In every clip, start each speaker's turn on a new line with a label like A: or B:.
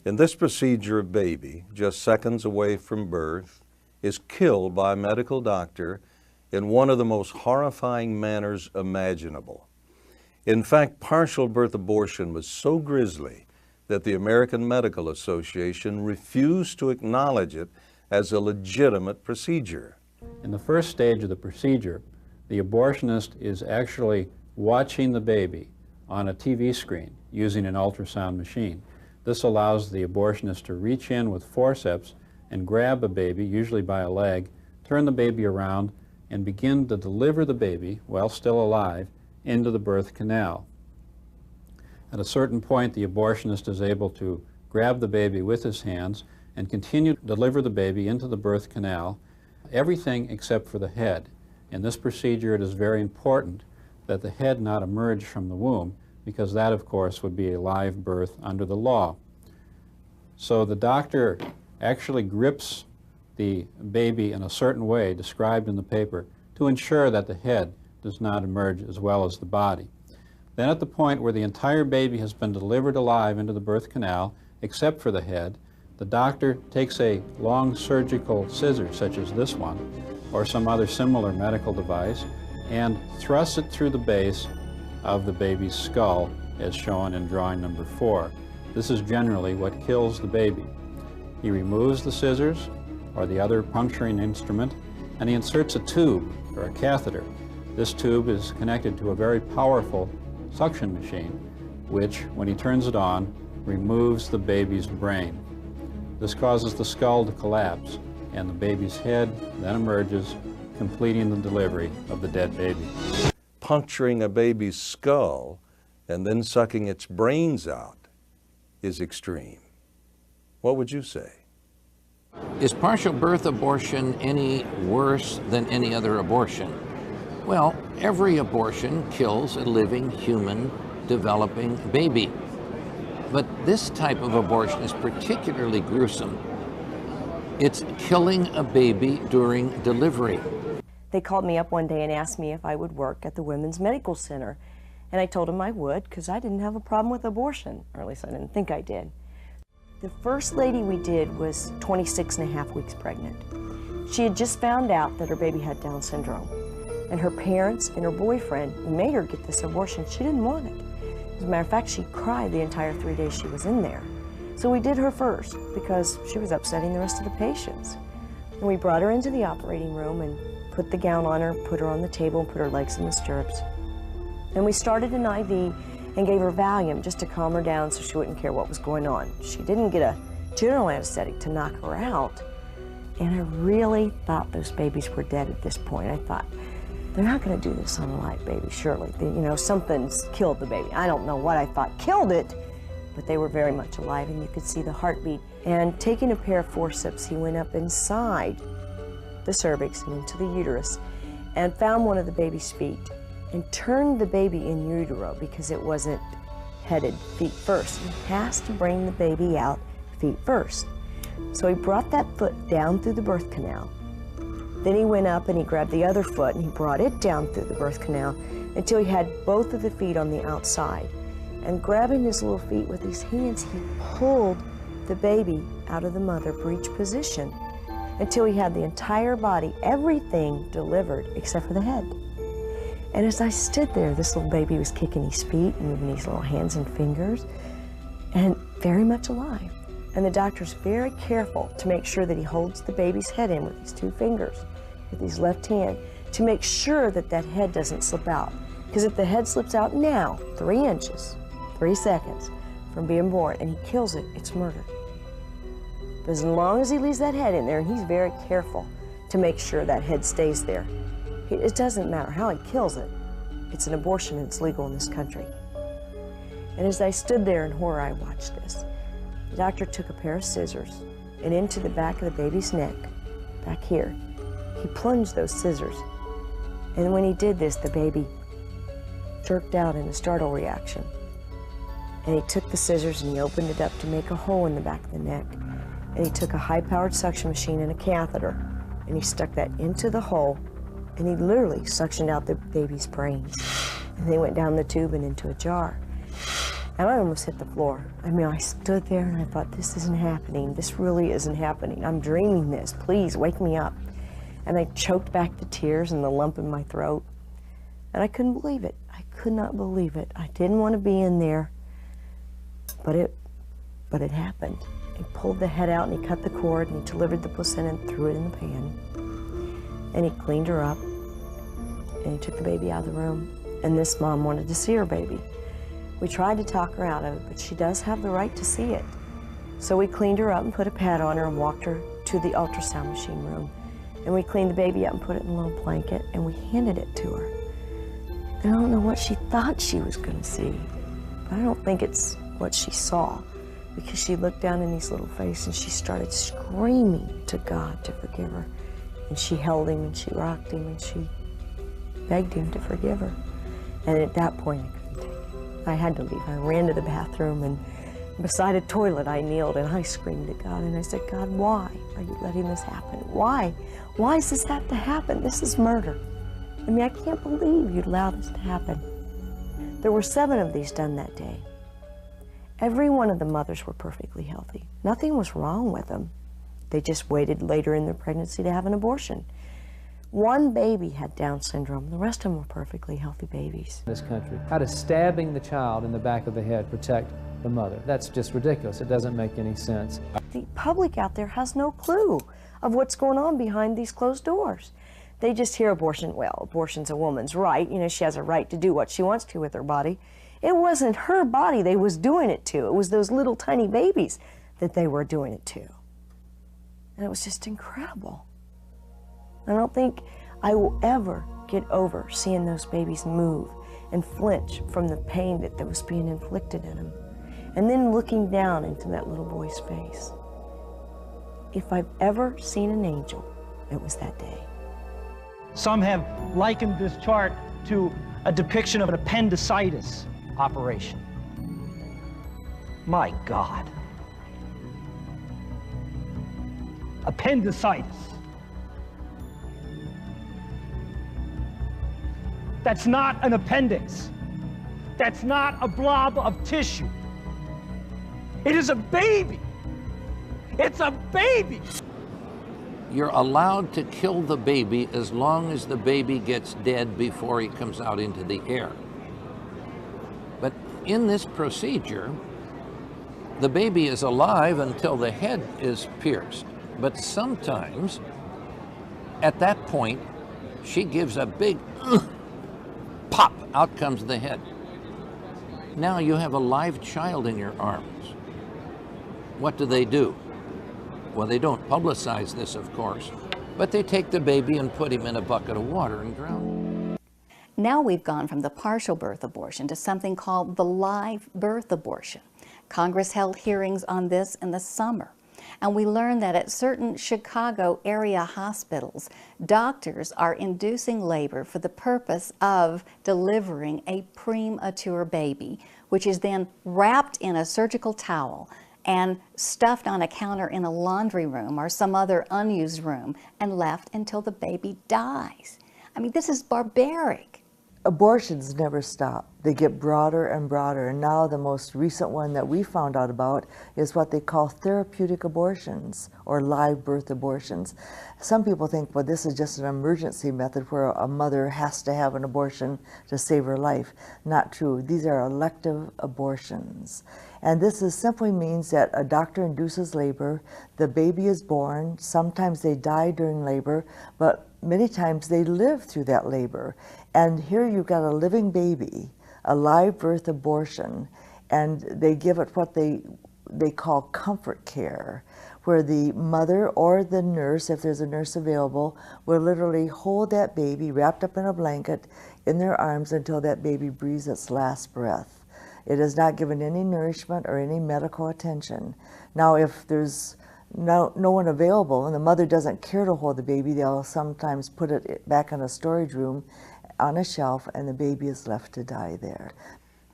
A: In this procedure, a baby, just seconds away from birth, is killed by a medical doctor in one of the most horrifying manners imaginable. In fact, partial birth abortion was so grisly that the American Medical Association refused to acknowledge it as a legitimate procedure.
B: In the first stage of the procedure, the abortionist is actually watching the baby on a TV screen using an ultrasound machine. This allows the abortionist to reach in with forceps and grab a baby, usually by a leg, turn the baby around, and begin to deliver the baby, while still alive, into the birth canal. At a certain point, the abortionist is able to grab the baby with his hands and continue to deliver the baby into the birth canal, everything except for the head. In this procedure, it is very important that the head not emerge from the womb, because that, of course, would be a live birth under the law. So the doctor actually grips the baby in a certain way described in the paper to ensure that the head does not emerge as well as the body. Then at the point where the entire baby has been delivered alive into the birth canal, except for the head, the doctor takes a long surgical scissors, such as this one, or some other similar medical device, and thrusts it through the base of the baby's skull, as shown in drawing number 4. This is generally what kills the baby. He removes the scissors, or the other puncturing instrument, and he inserts a tube, or a catheter. This tube is connected to a very powerful suction machine, which, when he turns it on, removes the baby's brain. This causes the skull to collapse, and the baby's head then emerges, completing the delivery of the dead baby.
A: Puncturing a baby's skull and then sucking its brains out is extreme. What would you say?
C: Is partial birth abortion any worse than any other abortion? Well, every abortion kills a living, human, developing baby. But this type of abortion is particularly gruesome. It's killing a baby during delivery.
D: They called me up one day and asked me if I would work at the Women's Medical Center. And I told them I would, because I didn't have a problem with abortion, or at least I didn't think I did. The first lady we did was 26.5 weeks pregnant. She had just found out that her baby had Down syndrome. And her parents and her boyfriend made her get this abortion. She didn't want it. As a matter of fact, she cried the entire 3 days she was in there. So we did her first, because she was upsetting the rest of the patients. And we brought her into the operating room and put the gown on her, put her on the table, and put her legs in the stirrups. And we started an IV and gave her Valium just to calm her down so she wouldn't care what was going on. She didn't get a general anesthetic to knock her out. And I really thought those babies were dead at this point. I thought, they're not going to do this on a live baby, surely. Something's killed the baby. I don't know what I thought killed it, but they were very much alive, and you could see the heartbeat. And taking a pair of forceps, he went up inside the cervix and into the uterus and found one of the baby's feet and turned the baby in utero, because it wasn't headed feet first. He has to bring the baby out feet first. So he brought that foot down through the birth canal. Then he went up and he grabbed the other foot and he brought it down through the birth canal until he had both of the feet on the outside. And grabbing his little feet with his hands, he pulled the baby out of the mother breech position until he had the entire body, everything delivered except for the head. And as I stood there, this little baby was kicking his feet and moving his little hands and fingers, and very much alive. And the doctor's very careful to make sure that he holds the baby's head in with his 2 fingers, with his left hand, to make sure that that head doesn't slip out. Because if the head slips out now, 3 inches, 3 seconds from being born, and he kills it, it's murder. But as long as he leaves that head in there, and he's very careful to make sure that head stays there, it doesn't matter how he kills it. It's an abortion and it's legal in this country. And as I stood there in horror, I watched this. The doctor took a pair of scissors and into the back of the baby's neck, back here, he plunged those scissors. And when he did this, the baby jerked out in a startle reaction. And he took the scissors and he opened it up to make a hole in the back of the neck. And he took a high-powered suction machine and a catheter, and he stuck that into the hole, and he literally suctioned out the baby's brains. And they went down the tube and into a jar. And I almost hit the floor. I mean, I stood there and I thought, this isn't happening. This really isn't happening. I'm dreaming this. Please wake me up. And I choked back the tears and the lump in my throat. And I couldn't believe it. I could not believe it. I didn't want to be in there, but it happened. He pulled the head out and he cut the cord and he delivered the placenta and threw it in the pan. And he cleaned her up and he took the baby out of the room. And this mom wanted to see her baby. We tried to talk her out of it, but she does have the right to see it. So we cleaned her up and put a pad on her and walked her to the ultrasound machine room. And we cleaned the baby up and put it in a little blanket and we handed it to her. And I don't know what she thought she was going to see, but I don't think it's what she saw, because she looked down in his little face and she started screaming to God to forgive her. And she held him and she rocked him and she begged him to forgive her. And at that point, I couldn't take it. I had to leave. I ran to the bathroom and beside a toilet, I kneeled and I screamed at God and I said, God, why are you letting this happen? Why? Why does this have to happen? This is murder. I mean, I can't believe you'd allow this to happen. There were 7 of these done that day. Every one of the mothers were perfectly healthy. Nothing was wrong with them. They just waited later in their pregnancy to have an abortion. One baby had Down syndrome. The rest of them were perfectly healthy babies.
E: This country. How does stabbing the child in the back of the head protect the mother? That's just ridiculous. It doesn't make any sense.
D: The public out there has no clue of what's going on behind these closed doors. They just hear abortion, well, abortion's a woman's right. You know, she has a right to do what she wants to with her body. It wasn't her body they was doing it to. It was those little tiny babies that they were doing it to. And it was just incredible. I don't think I will ever get over seeing those babies move and flinch from the pain that was being inflicted in them. And then looking down into that little boy's face. If I've ever seen an angel, it was that day.
F: Some have likened this chart to a depiction of an appendicitis operation. My God. Appendicitis. That's not an appendix. That's not a blob of tissue. It is a baby. It's a baby.
C: You're allowed to kill the baby as long as the baby gets dead before he comes out into the air. But in this procedure, the baby is alive until the head is pierced. But sometimes, at that point, she gives a big pop, out comes the head. Now you have a live child in your arms. What do? Well, they don't publicize this, of course, but they take the baby and put him in a bucket of water and drown him.
G: Now we've gone from the partial birth abortion to something called the live birth abortion. Congress held hearings on this in the summer, and we learned that at certain Chicago area hospitals, doctors are inducing labor for the purpose of delivering a premature baby, which is then wrapped in a surgical towel and stuffed on a counter in a laundry room or some other unused room and left until the baby dies. I mean, this is barbaric.
H: Abortions never stop. They get broader and broader, and now the most recent one that we found out about is what they call therapeutic abortions or live birth abortions. Some people think, well, this is just an emergency method where a mother has to have an abortion to save her life. Not true. These are elective abortions. And this simply means that a doctor induces labor, the baby is born, sometimes they die during labor, but many times they live through that labor. And here you've got a living baby, a live birth abortion, and they give it what they call comfort care, where the mother or the nurse, if there's a nurse available, will literally hold that baby wrapped up in a blanket in their arms until that baby breathes its last breath. It is not given any nourishment or any medical attention. Now, if there's no one available and the mother doesn't care to hold the baby, they'll sometimes put it back in a storage room on a shelf and the baby is left to die there.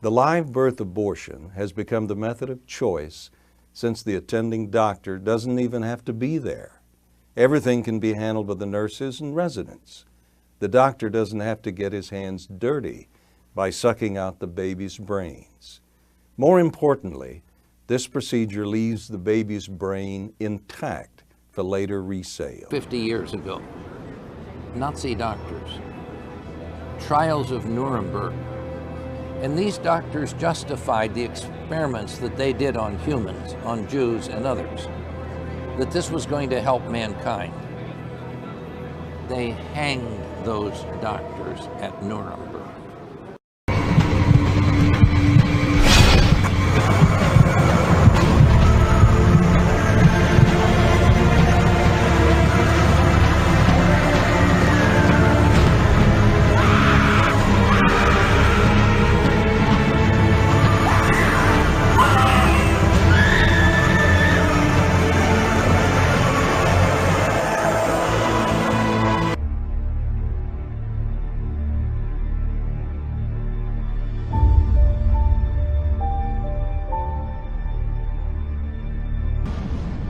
A: The live birth abortion has become the method of choice since the attending doctor doesn't even have to be there. Everything can be handled by the nurses and residents. The doctor doesn't have to get his hands dirty by sucking out the baby's brains. More importantly, this procedure leaves the baby's brain intact for later resale.
C: 50 years ago, Nazi doctors, trials of Nuremberg, and these doctors justified the experiments that they did on humans, on Jews and others, that this was going to help mankind. They hanged those doctors at Nuremberg.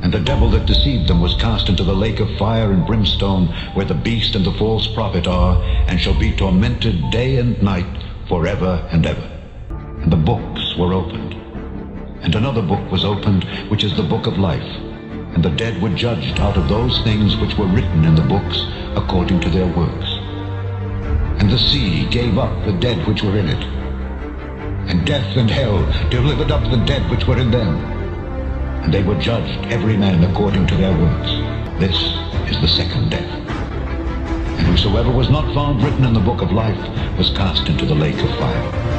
I: And the devil that deceived them was cast into the lake of fire and brimstone, where the beast and the false prophet are, and shall be tormented day and night forever and ever. And the books were opened. And another book was opened, which is the book of life. And the dead were judged out of those things which were written in the books, according to their works. And the sea gave up the dead which were in it. And death and hell delivered up the dead which were in them. And they were judged, every man according to their works. This is the second death. And whosoever was not found written in the book of life was cast into the lake of fire.